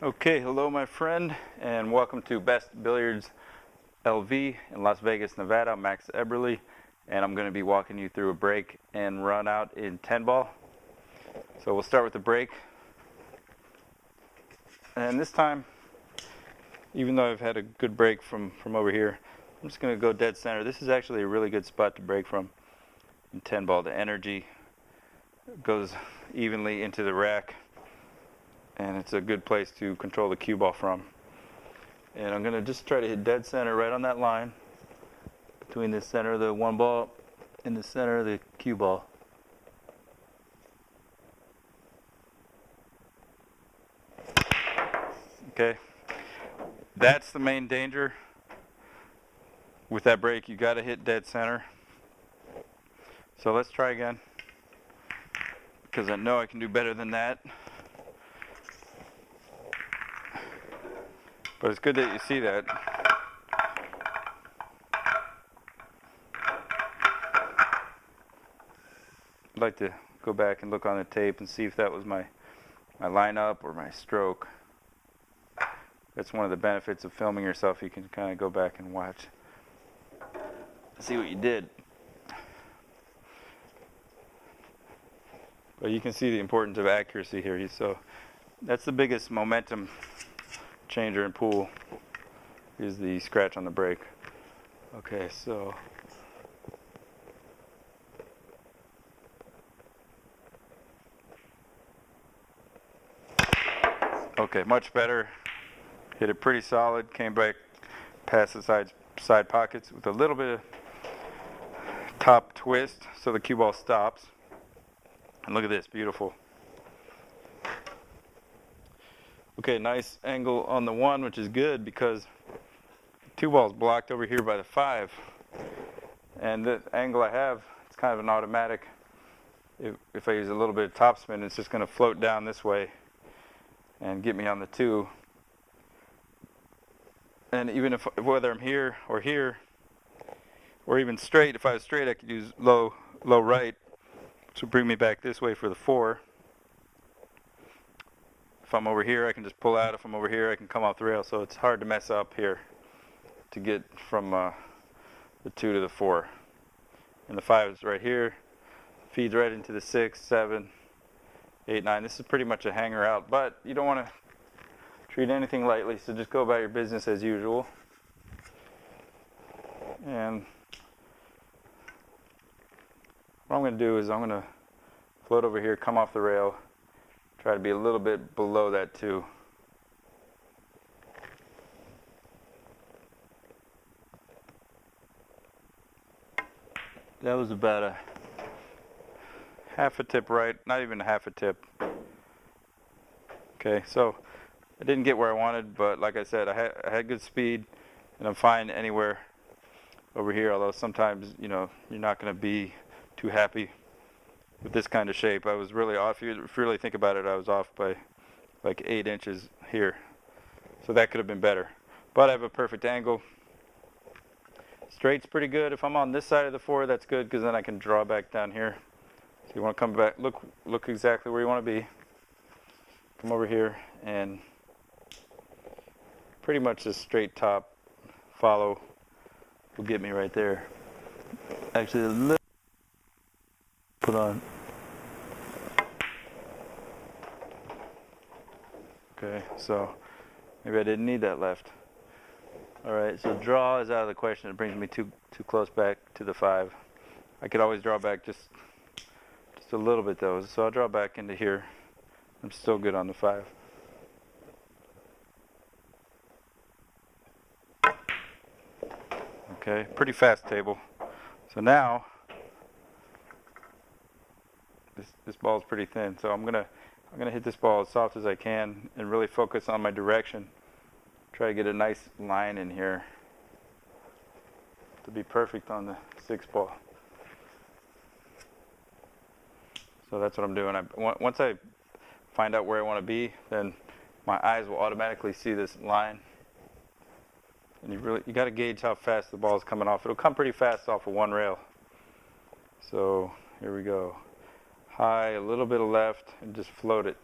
Okay, hello my friend, and welcome to Best Billiards LV in Las Vegas, Nevada. I'm Max Eberle, and I'm going to be walking you through a break and run out in 10 ball. So we'll start with the break. And this time, even though I've had a good break from over here, I'm just going to go dead center. This is actually a really good spot to break from in 10 ball. The energy goes evenly into the rack, and it's a good place to control the cue ball from. And I'm going to just try to hit dead center right on that line between the center of the one ball and the center of the cue ball. Okay, that's the main danger with that break. You got to hit dead center. So let's try again, because I know I can do better than that. But it's good that you see that. I'd like to go back and look on the tape and see if that was my lineup or my stroke. That's one of the benefits of filming yourself. You can kind of go back and watch, see what you did. But you can see the importance of accuracy here. So that's the biggest momentum changer in pool, is the scratch on the break. Okay, so okay, much better. Hit it pretty solid, came back past the side pockets with a little bit of top twist so the cue ball stops. And look at this, beautiful. Okay, nice angle on the one, which is good because two ball's blocked over here by the 5. And the angle I have, it's kind of an automatic. If I use a little bit of topspin, it's just going to float down this way and get me on the 2. And even if, whether I'm here, or even straight, if I was straight, I could use low right, which will bring me back this way for the 4. If I'm over here, I can just pull out. If I'm over here, I can come off the rail. So it's hard to mess up here to get from the 2 to the 4. And the 5 is right here, feeds right into the 6, 7, 8, 9. This is pretty much a hanger out, but you don't want to treat anything lightly, so just go about your business as usual. And what I'm going to do is I'm going to float over here, come off the rail, try to be a little bit below that 2. That was about a half a tip right, not even a half a tip. Okay, so I didn't get where I wanted, but like I said, I had good speed, and I'm fine anywhere over here, although sometimes, you know, you're not going to be too happy with this kind of shape. I was really off. If you really think about it, I was off by like 8 inches here. So that could have been better. But I have a perfect angle. Straight's pretty good. If I'm on this side of the 4, that's good, because then I can draw back down here. So you want to come back, look exactly where you want to be. Come over here, and pretty much the straight top follow will get me right there. Actually, a little put on. Okay, so maybe I didn't need that left. Alright, so draw is out of the question. It brings me too close back to the 5. I could always draw back just a little bit though, so I'll draw back into here. I'm still good on the 5. Okay, pretty fast table. So now this ball is pretty thin, so I'm gonna hit this ball as soft as I can and really focus on my direction. Try to get a nice line in here to be perfect on the 6 ball. So that's what I'm doing. Once I find out where I want to be, then my eyes will automatically see this line. And you got to gauge how fast the ball is coming off. It'll come pretty fast off of one rail. So here we go. High, a little bit of left, and just float it.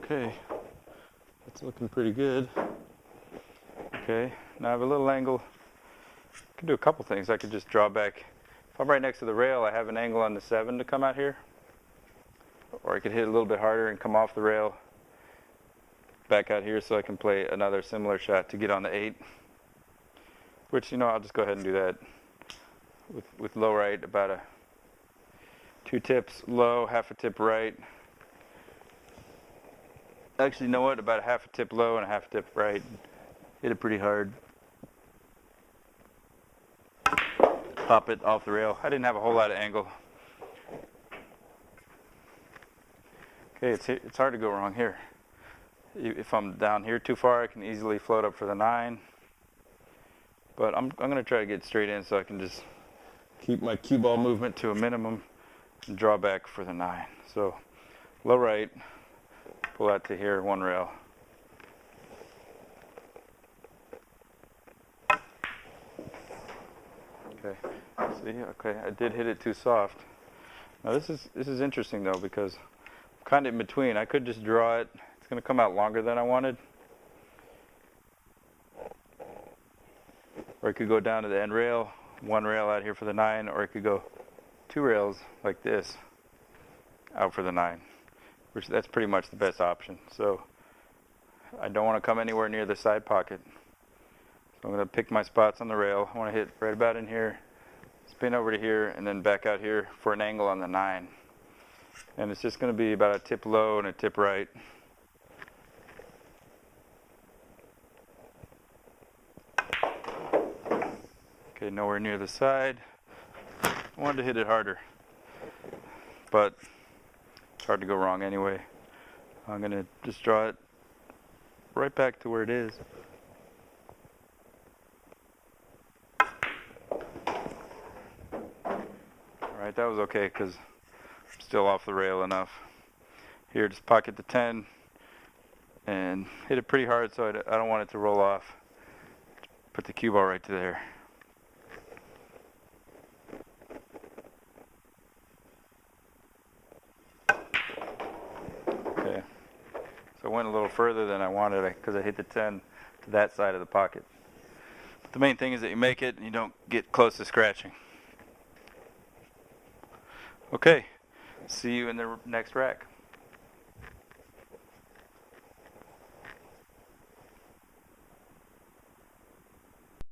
Okay, that's looking pretty good. Okay, now I have a little angle. I can do a couple things. I could just draw back. If I'm right next to the rail, I have an angle on the 7 to come out here. Or I could hit a little bit harder and come off the rail, back out here so I can play another similar shot to get on the 8. Which, you know, I'll just go ahead and do that with low right, about a 2 tips low, half a tip right. Actually, you know what? About a half a tip low and a half a tip right. Hit it pretty hard. Pop it off the rail. I didn't have a whole lot of angle. Okay, it's hard to go wrong here. If I'm down here too far, I can easily float up for the 9. But I'm going to try to get straight in so I can just keep my cue ball movement to a minimum and draw back for the 9. So low right, pull out to here, 1 rail. Okay, see, okay, I did hit it too soft. Now this is interesting though, because I'm kind of in between. I could just draw it. It's going to come out longer than I wanted. Or I could go down to the end rail, 1 rail out here for the 9, or I could go 2 rails like this out for the 9, which that's pretty much the best option. So I don't want to come anywhere near the side pocket. So I'm going to pick my spots on the rail. I want to hit right about in here, spin over to here, and then back out here for an angle on the 9. And it's just going to be about a tip low and a tip right. Okay, nowhere near the side. I wanted to hit it harder, but it's hard to go wrong anyway. I'm going to just draw it right back to where it is. Alright, that was okay because I'm still off the rail enough. Here, just pocket the 10 and hit it pretty hard so I don't want it to roll off. Put the cue ball right to there. Okay, so I went a little further than I wanted because I hit the 10 to that side of the pocket. But the main thing is that you make it and you don't get close to scratching. Okay, see you in the next rack.